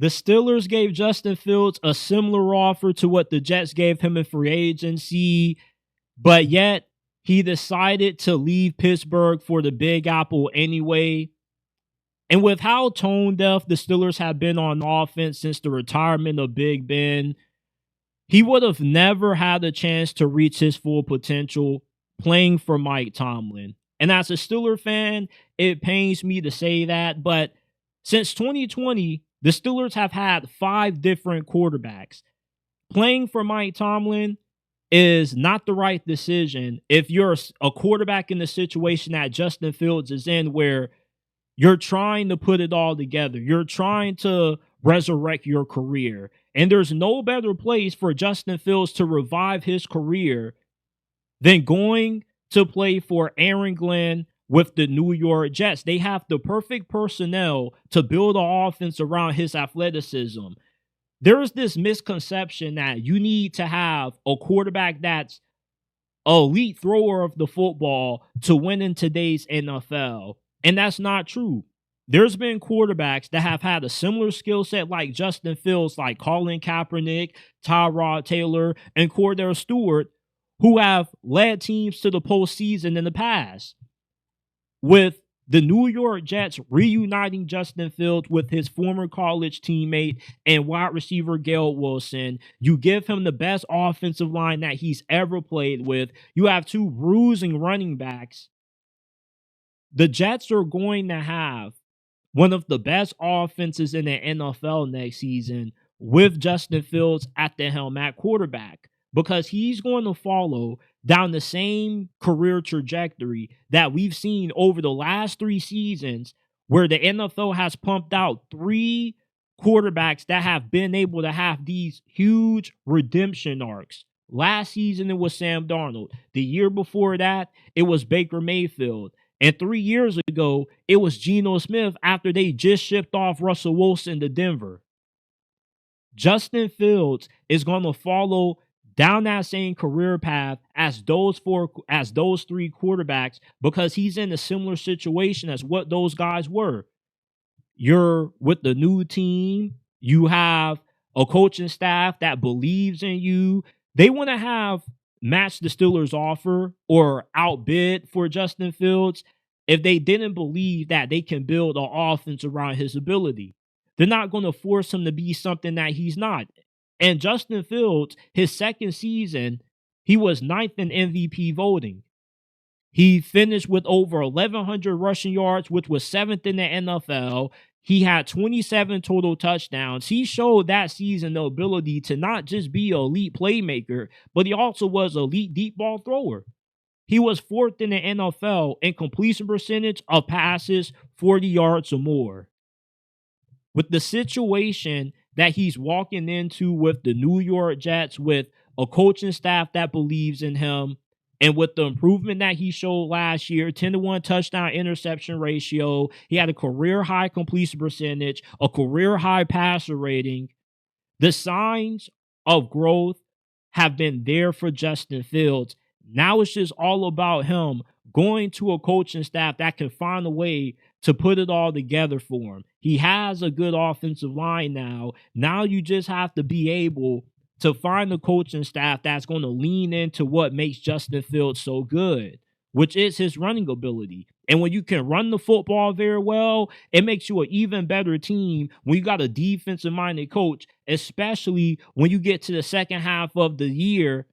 The Steelers gave Justin Fields a similar offer to what the Jets gave him in free agency, but yet he decided to leave Pittsburgh for the Big Apple anyway. And with how tone deaf the Steelers have been on offense since the retirement of Big Ben, he would have never had a chance to reach his full potential playing for Mike Tomlin. And as a Steeler fan, it pains me to say that, but since 2020, the Steelers have had 5 different quarterbacks. Playing for Mike Tomlin is not the right decision if you're a quarterback in the situation that Justin Fields is in, where you're trying to put it all together. You're trying to resurrect your career. And there's no better place for Justin Fields to revive his career than going to play for Aaron Glenn with the New York Jets. They have the perfect personnel to build an offense around his athleticism. There is this misconception that you need to have a quarterback that's an elite thrower of the football to win in today's NFL. And that's not true. There's been quarterbacks that have had a similar skill set like Justin Fields, like Colin Kaepernick, Tyrod Taylor, and Cordell Stewart, who have led teams to the postseason in the past. With the New York Jets reuniting Justin Fields with his former college teammate and wide receiver Garrett Wilson, you give him the best offensive line that he's ever played with. You have 2 bruising running backs. The Jets are going to have one of the best offenses in the NFL next season with Justin Fields at the helm at quarterback, because he's going to follow down the same career trajectory that we've seen over the last 3 seasons, where the NFL has pumped out 3 quarterbacks that have been able to have these huge redemption arcs. Last season, it was Sam Darnold. The year before that, it was Baker Mayfield. And 3 years ago, it was Geno Smith after they just shipped off Russell Wilson to Denver. Justin Fields is going to follow down that same career path as those 3 quarterbacks, because he's in a similar situation as what those guys were. You're with the new team. You have a coaching staff that believes in you. They want to have match the Steelers' offer or outbid for Justin Fields if they didn't believe that they can build an offense around his ability. They're not going to force him to be something that he's not. And Justin Fields, his second season, he was 9th in MVP voting. He finished with over 1,100 rushing yards, which was 7th in the NFL. He had 27 total touchdowns. He showed that season the ability to not just be an elite playmaker, but he also was an elite deep ball thrower. He was 4th in the NFL in completion percentage of passes 40 yards or more. With the situation that he's walking into with the New York Jets, with a coaching staff that believes in him, and with the improvement that he showed last year, 10-to-1 touchdown interception ratio, he had a career-high completion percentage, a career-high passer rating. The signs of growth have been there for Justin Fields. Now it's just all about him going to a coaching staff that can find a way to put it all together for him. He has a good offensive line now. Now you just have to be able to find a coaching staff that's going to lean into what makes Justin Fields so good, which is his running ability. And when you can run the football very well, it makes you an even better team when you got a defensive-minded coach, especially when you get to the second half of the year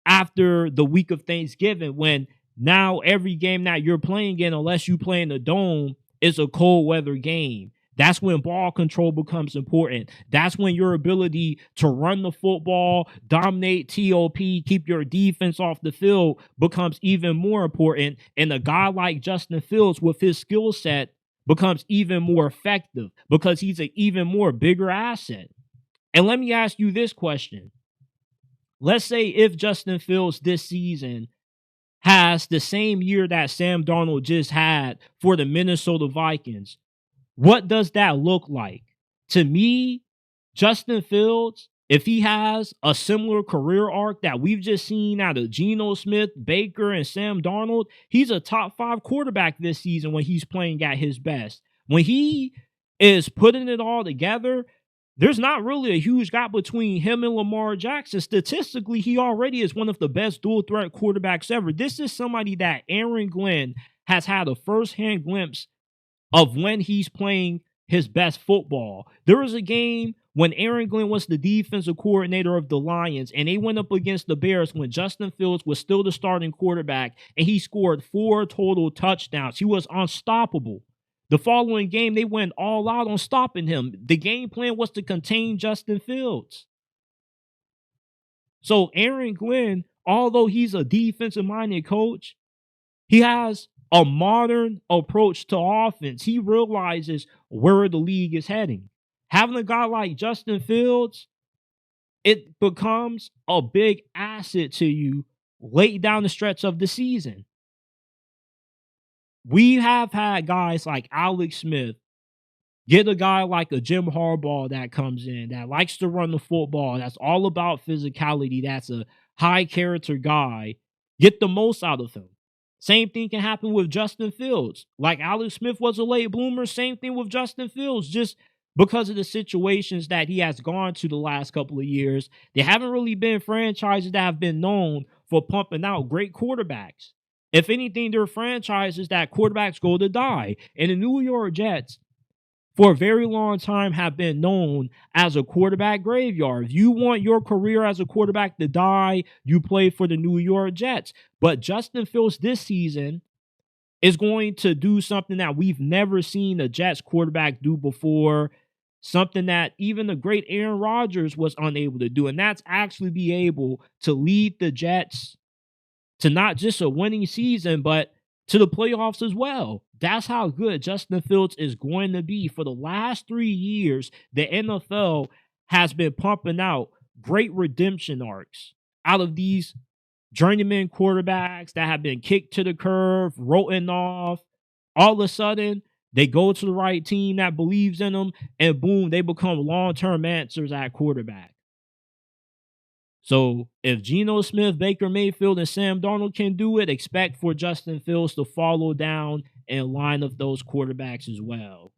after the week of Thanksgiving, when now every game that you're playing in, unless you play in the dome, is a cold weather game. That's when ball control becomes important. That's when your ability to run the football, dominate TOP, keep your defense off the field becomes even more important. And a guy like Justin Fields with his skill set becomes even more effective because he's an even more bigger asset. And let me ask you this question. Let's say if Justin Fields this season has the same year that Sam Darnold just had for the Minnesota Vikings, what does that look like? To me, Justin Fields, if he has a similar career arc that we've just seen out of Geno Smith, Baker, and Sam Darnold, he's a top 5 quarterback this season when he's playing at his best. When he is putting it all together, there's not really a huge gap between him and Lamar Jackson. Statistically, he already is one of the best dual threat quarterbacks ever. This is somebody that Aaron Glenn has had a firsthand glimpse of when he's playing his best football. There was a game when Aaron Glenn was the defensive coordinator of the Lions, and they went up against the Bears when Justin Fields was still the starting quarterback, and he scored 4 total touchdowns. He was unstoppable. The following game, they went all out on stopping him. The game plan was to contain Justin Fields. So Aaron Glenn, although he's a defensive-minded coach, he has a modern approach to offense. He realizes where the league is heading. Having a guy like Justin Fields, it becomes a big asset to you late down the stretch of the season. We have had guys like Alex Smith get a guy like a Jim Harbaugh that comes in, that likes to run the football, that's all about physicality, that's a high character guy, get the most out of him. Same thing can happen with Justin Fields. Like Alex Smith was a late bloomer, same thing with Justin Fields. Just because of the situations that he has gone to the last couple of years, there haven't really been franchises that have been known for pumping out great quarterbacks. If anything, there are franchises that quarterbacks go to die. And the New York Jets, for a very long time, have been known as a quarterback graveyard. If you want your career as a quarterback to die, you play for the New York Jets. But Justin Fields this season is going to do something that we've never seen a Jets quarterback do before, something that even the great Aaron Rodgers was unable to do, and that's actually be able to lead the Jets to not just a winning season, but to the playoffs as well. That's how good Justin Fields is going to be. For the last 3 years, the NFL has been pumping out great redemption arcs out of these journeyman quarterbacks that have been kicked to the curb, written off. All of a sudden, they go to the right team that believes in them, and boom, they become long-term answers at quarterback. So if Geno Smith, Baker Mayfield, and Sam Darnold can do it, expect for Justin Fields to follow down and line up those quarterbacks as well.